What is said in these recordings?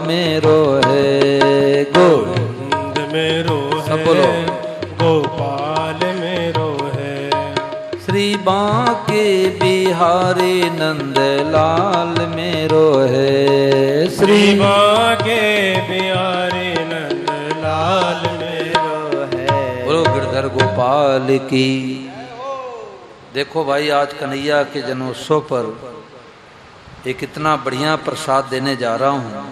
मेरो है गोविंद मेरो सब बोलो गोपाल मेरो है श्री बांके बिहारी नंदलाल मेरो है श्री बांके बिहारी नंदलाल मेरो है। बोलो गिरधर गोपाल की। देखो भाई आज कन्हैया के जन्मोत्सव पर एक इतना बढ़िया प्रसाद देने जा रहा हूँ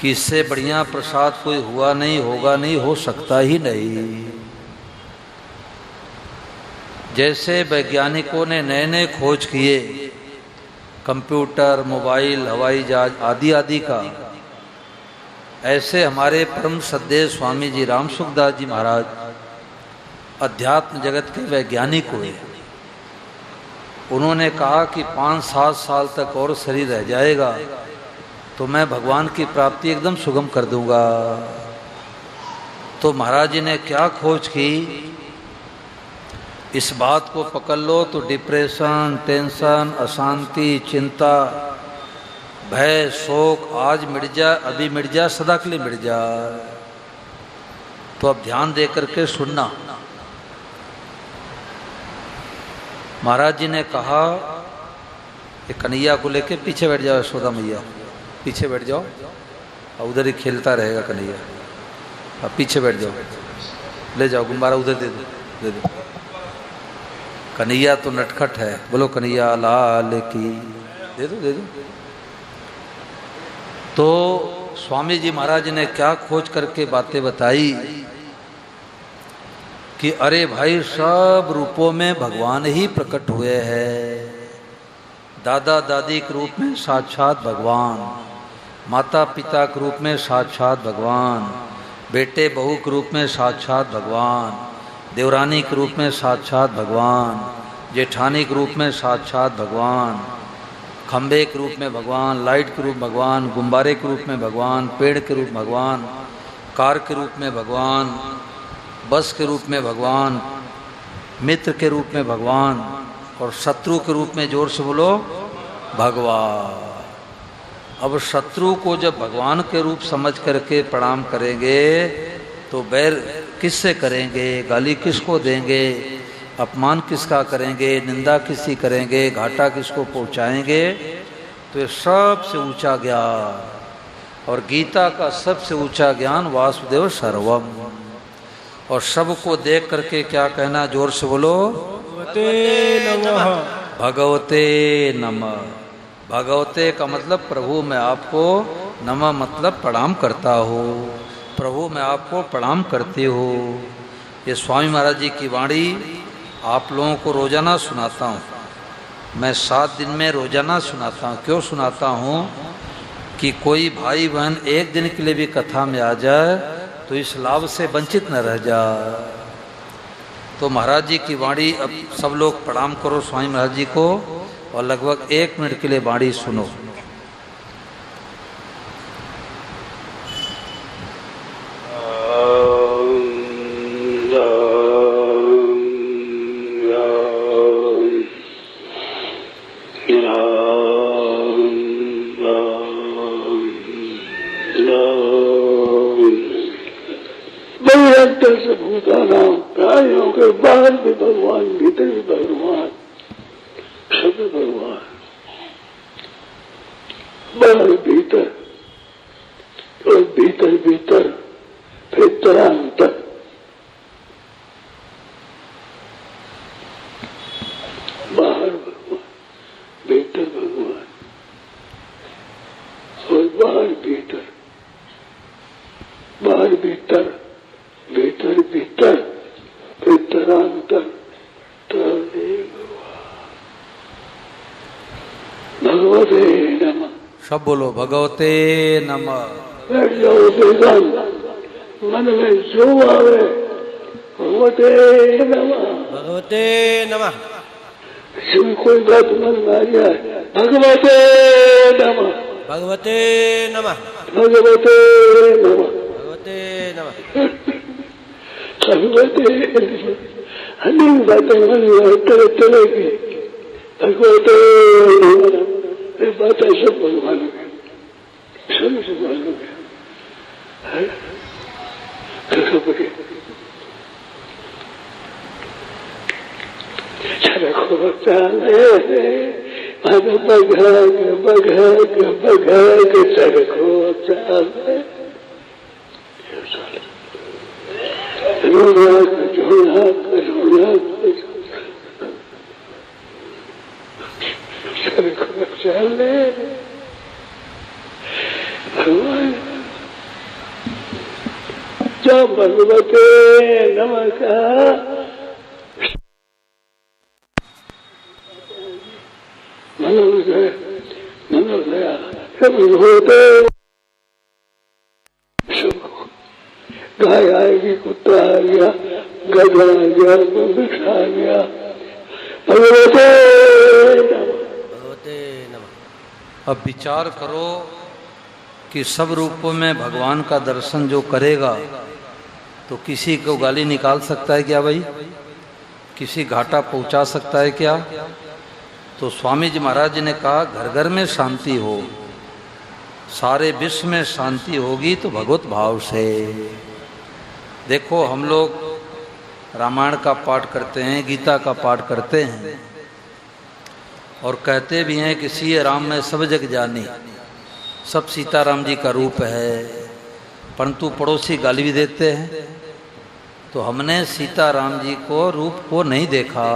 कि इससे बढ़िया प्रसाद कोई हुआ नहीं, होगा नहीं, हो सकता ही नहीं। जैसे वैज्ञानिकों ने नए नए खोज किए कंप्यूटर, मोबाइल, हवाई जहाज आदि आदि का, ऐसे हमारे परम श्रद्धेय स्वामी जी राम सुखदास जी महाराज अध्यात्म जगत के वैज्ञानिक हुए। उन्होंने कहा कि 5-7 साल तक और शरीर रह जाएगा तो मैं भगवान की प्राप्ति एकदम सुगम कर दूंगा। तो महाराज जी ने क्या खोज की, इस बात को पकड़ लो तो डिप्रेशन, टेंशन, अशांति, चिंता, भय, शोक आज मिट जाए, अभी मिट जाए, सदा के लिए मिट जाए। तो अब ध्यान दे करके सुनना। महाराज जी ने कहा कि कन्हैया को लेके पीछे बैठ जाओ, यशोदा मैया पीछे बैठ जाओ, और उधर ही खेलता रहेगा कन्हैया। अब पीछे बैठ जाओ, ले जाओ गुब्बारा उधर दे दो, दे दो। कन्हैया तो नटखट है, बोलो कन्हैया लाल की, दे दो दे दो। तो स्वामी जी महाराज जी ने क्या खोज करके बातें बताई कि अरे भाई सब रूपों में भगवान ही प्रकट हुए हैं। दादा दादी के रूप में साक्षात भगवान, माता पिता के रूप में साक्षात भगवान, बेटे बहू के रूप में साक्षात भगवान, देवरानी के रूप में साक्षात भगवान, जेठानी के रूप में साक्षात भगवान, खंबे के रूप में भगवान, लाइट के रूप में भगवान, गुब्बारे के रूप में भगवान, पेड़ के रूप में भगवान, कार के रूप में भगवान, बस के रूप में भगवान, मित्र के रूप में भगवान, और शत्रु के रूप में जोर से बोलो भगवान। अब शत्रु को जब भगवान के रूप समझ करके प्रणाम करेंगे तो बैर किससे करेंगे, गाली किसको देंगे, अपमान किसका करेंगे, निंदा किसकी करेंगे, घाटा किसको पहुंचाएंगे। तो ये सबसे ऊंचा ज्ञान, और गीता का सबसे ऊंचा ज्ञान वासुदेव सर्वम। और सबको देख करके क्या कहना, जोर से बोलो भगवते नमः। भगवते नमः। भगवते का मतलब प्रभु मैं आपको, नमः मतलब प्रणाम करता हो, प्रभु मैं आपको प्रणाम करती हो। ये स्वामी महाराज जी की वाणी आप लोगों को रोजाना सुनाता हूँ मैं, 7 दिन में रोजाना सुनाता हूँ। क्यों सुनाता हूँ कि कोई भाई बहन एक दिन के लिए भी कथा में आ जाए तो इस लाभ से वंचित न रह जाए। तो महाराज जी की वाणी अब सब लोग प्रणाम करो स्वामी महाराज जी को, और लगभग 1 मिनट के लिए वाणी सुनो। प्राणियों के बाहर भी भगवान, भीतर भी भगवान, सब भगवान, बाहर भीतर और भीतर भीतर, फिर तरांतर। बाहर भगवान, भीतर भगवान, और बाहर भीतर, बाहर भीतर, भीतर भीतर, फिर तरांतर, भगवते नमः। सब बोलो भगवते नमः। बैठ जाओ बेगान, मन में जो आवे भगवते नमः, भगवते नमः। इसमें कोई बात मन में आ जाए, भगवते नमः, भगवते नमः, भगवते नमः, भगवते नमः। भगवते अनेक बातें मन में तरह तरह की, भगवते नमः, ये बातें सब भगवान की। सभी से मालूम है कैसे बड़े चरखो चाले बघ चरखो चाले रोनक झोनक चरखो चाले भगवान जय भगवते नमः मनोदया सब होते गाय आएगी कुत्ता आ गया गधा आ गया मनुष्य आ गया भगवते भगवते नमः। अब विचार करो कि सब रूपों में भगवान का दर्शन जो करेगा तो किसी को गाली निकाल सकता है क्या भाई? किसी घाटा पहुंचा सकता है क्या? तो स्वामी जी महाराज जी ने कहा घर घर में शांति हो, सारे विश्व में शांति होगी तो भगवत भाव से। देखो हम लोग रामायण का पाठ करते हैं, गीता का पाठ करते हैं और कहते भी हैं कि सिय राम में सब जग जानी, सब सीताराम जी का रूप है, परंतु पड़ोसी गाली भी देते हैं। तो हमने सीताराम जी को रूप को नहीं देखा।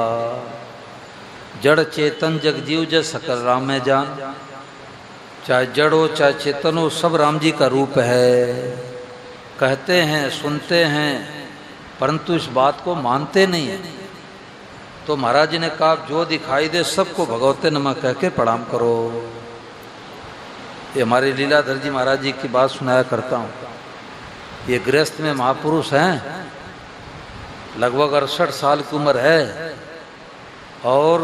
जड़ चेतन जगजीव जय सकल राम में जान, चाहे जड़ हो चाहे चेतन हो सब राम जी का रूप है। कहते हैं सुनते हैं परंतु इस बात को मानते नहीं है। तो महाराज जी ने कहा जो दिखाई दे सबको भगवते नमः कह के प्रणाम करो। ये हमारे लीलाधर जी महाराज जी की बात सुनाया करता हूँ। ये गृहस्थ में महापुरुष हैं, लगभग 68 साल की उम्र है और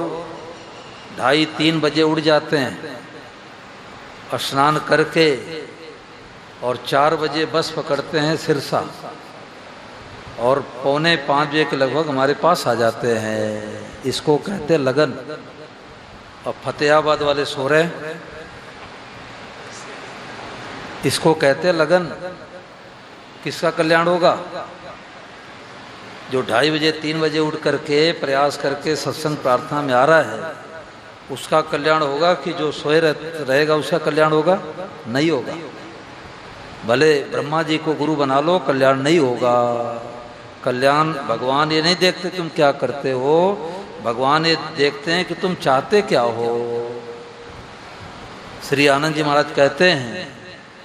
2:30-3 बजे उठ जाते हैं स्नान करके और 4 बजे बस पकड़ते हैं सिरसा और 4:45 बजे के लगभग हमारे पास आ जाते हैं। इसको कहते हैं लगन। और फतेहाबाद वाले सो रहे हैं, इसको कहते हैं लगन। किसका कल्याण होगा? जो 2:30 बजे 3 बजे उठ करके प्रयास करके सत्संग प्रार्थना में आ रहा है उसका कल्याण होगा कि जो सोए रहेगा उसका कल्याण होगा? नहीं होगा। भले ब्रह्मा जी को गुरु बना लो, कल्याण नहीं होगा। कल्याण भगवान ये नहीं देखते तुम क्या करते हो, भगवान ये देखते हैं कि तुम चाहते क्या हो। श्री आनंद जी महाराज कहते हैं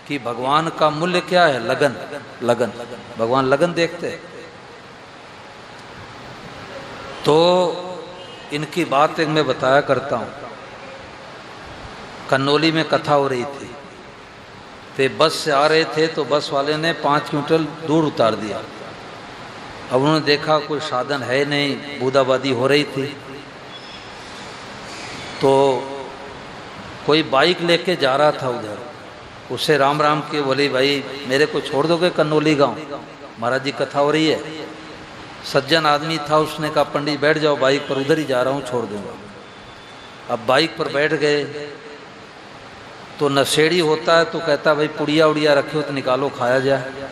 कि भगवान का मूल्य क्या है? लगन। लगन, भगवान लगन देखते हैं। तो इनकी बात एक मैं बताया करता हूँ। कन्नौली में कथा हो रही थी, ते बस से आ रहे थे तो बस वाले ने 5 क्विंटल दूर उतार दिया। अब उन्होंने देखा कोई साधन है नहीं, बूंदाबांदी हो रही थी, तो कोई बाइक लेके जा रहा था उधर। उससे राम राम के बोले भाई मेरे को छोड़ दोगे कन्नौली गांव, महाराज जी कथा हो रही है। सज्जन आदमी था, उसने कहा पंडित बैठ जाओ बाइक पर, उधर ही जा रहा हूँ छोड़ दूंगा। अब बाइक पर बैठ गए तो नशेड़ी होता है तो कहता भाई पुड़िया उड़िया रखे हो तो निकालो खाया जाए।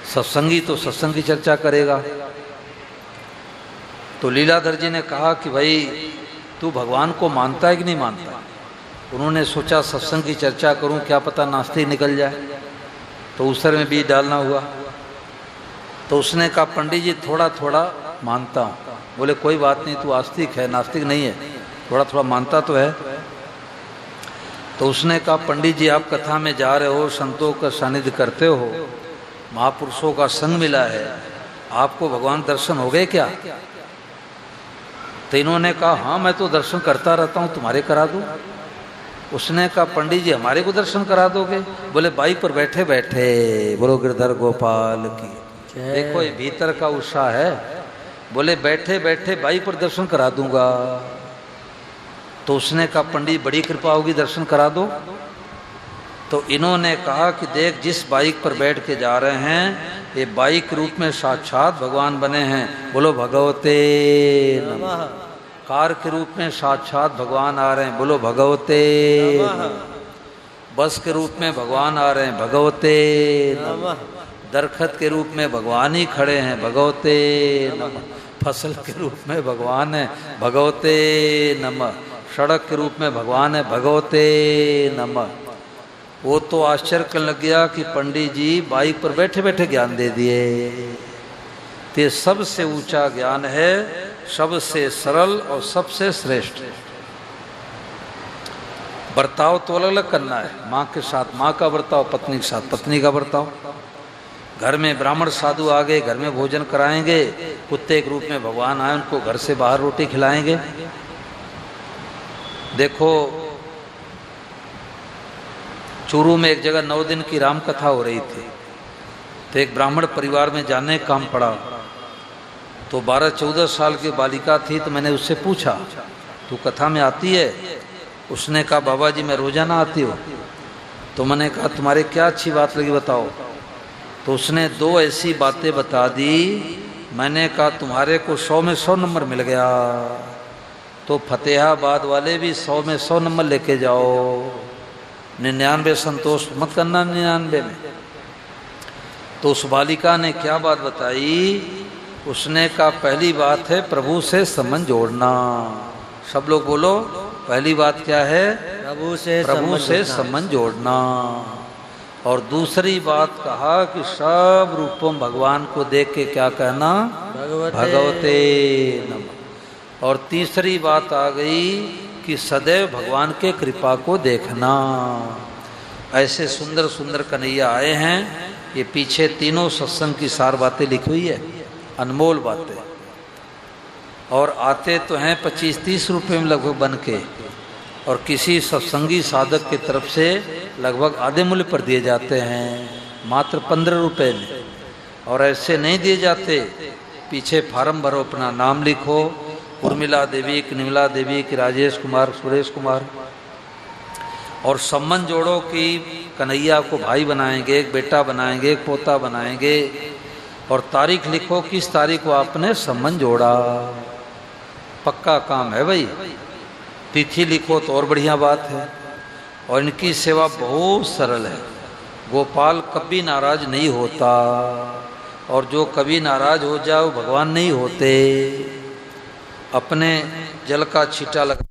सत्संगी तो सत्संग की चर्चा करेगा। तो लीलाधर जी ने कहा कि भाई तू भगवान को मानता है कि नहीं मानता? उन्होंने सोचा सत्संग की चर्चा करूं, क्या पता नास्तिक निकल जाए, तो उसर में बीज डालना हुआ। तो उसने कहा पंडित जी थोड़ा थोड़ा मानता हूँ। बोले कोई बात नहीं, तू आस्तिक है, नास्तिक नहीं है, थोड़ा थोड़ा मानता तो है। तो उसने कहा पंडित जी आप कथा में जा रहे हो, संतों का सानिध्य करते हो, महापुरुषों का संग मिला है, आपको भगवान दर्शन हो गए क्या? तो इन्होंने कहा हाँ मैं तो दर्शन करता रहता हूँ, तुम्हारे करा दूँ। उसने कहा पंडित जी हमारे को दर्शन करा दोगे? बोले बाइक पर बैठे बैठे। बोलो गिरधर गोपाल की। देखो ये भीतर का उत्साह है। बोले बैठे बैठे बाइक पर दर्शन करा दूंगा। तो उसने कहा पंडित बड़ी कृपा होगी, दर्शन करा दो। तो इन्होंने कहा कि देख जिस बाइक पर बैठ के जा रहे हैं ये बाइक रूप में साक्षात भगवान बने हैं। बोलो भगवते नमः। कार के रूप में साक्षात भगवान आ रहे हैं। बोलो भगवते नमः। बस के रूप में भगवान आ रहे हैं, भगवते नमः। दरखत के रूप में भगवान ही खड़े हैं, भगवते नमः। फसल के रूप में भगवान है, भगवते नमः। सड़क के रूप में भगवान है, भगवते नमः। वो तो आश्चर्य करने लग गया कि पंडित जी बाइक पर बैठे बैठे ज्ञान दे दिए। ते सबसे ऊंचा ज्ञान है, सबसे सरल और सबसे श्रेष्ठ। बर्ताव तो अलग अलग करना है, माँ के साथ माँ का बर्ताव, पत्नी के साथ पत्नी का बर्ताव। घर में ब्राह्मण साधु आ गए, घर में भोजन कराएंगे, कुत्ते के रूप में भगवान आए, उनको घर से बाहर रोटी खिलाएंगे। देखो चूरू में एक जगह 9 दिन की राम कथा हो रही थी, तो एक ब्राह्मण परिवार में जाने का काम पड़ा। तो 12-14 साल की बालिका थी, तो मैंने उससे पूछा तू कथा में आती है? उसने कहा बाबा जी मैं रोजाना आती हूँ। तो मैंने कहा तुम्हारे क्या अच्छी बात लगी बताओ। तो उसने 2 ऐसी बातें बता दी। मैंने कहा तुम्हारे को 100 में 100 नंबर मिल गया, तो फतेहाबाद वाले भी 100 में 100 नंबर लेके जाओ। 99 संतोष मत करना 99 में। तो उस बालिका ने क्या बात बताई? उसने कहा पहली बात है प्रभु से संबंध जोड़ना। सब लोग बोलो, पहली बात क्या है? प्रभु से संबंध जोड़ना। और दूसरी बात कहा कि सब रूपों भगवान को देख के क्या कहना? भगवते नमः। और तीसरी बात आ गई कि सदैव भगवान के कृपा को देखना। ऐसे सुंदर सुंदर कन्हैया आए हैं। ये पीछे तीनों सत्संग की सार बातें लिखी हुई है, अनमोल बातें। और आते तो हैं 25-30 रुपये में लगभग बन के, और किसी सत्संगी साधक की तरफ से लगभग आधे मूल्य पर दिए जाते हैं, मात्र 15 रुपये में। और ऐसे नहीं दिए जाते, पीछे फार्म भरो, अपना नाम लिखो, उर्मिला देवी की, निर्मला देवी की, राजेश कुमार, सुरेश कुमार, और संबंध जोड़ो कि कन्हैया को भाई बनाएंगे, एक बेटा बनाएंगे, एक पोता बनाएंगे। और तारीख लिखो किस तारीख को आपने संबंध जोड़ा। पक्का काम है भाई। तिथि लिखो तो और बढ़िया बात है। और इनकी सेवा बहुत सरल है। गोपाल कभी नाराज नहीं होता, और जो कभी नाराज हो जाए वो भगवान नहीं होते। अपने जल का छींटा लगा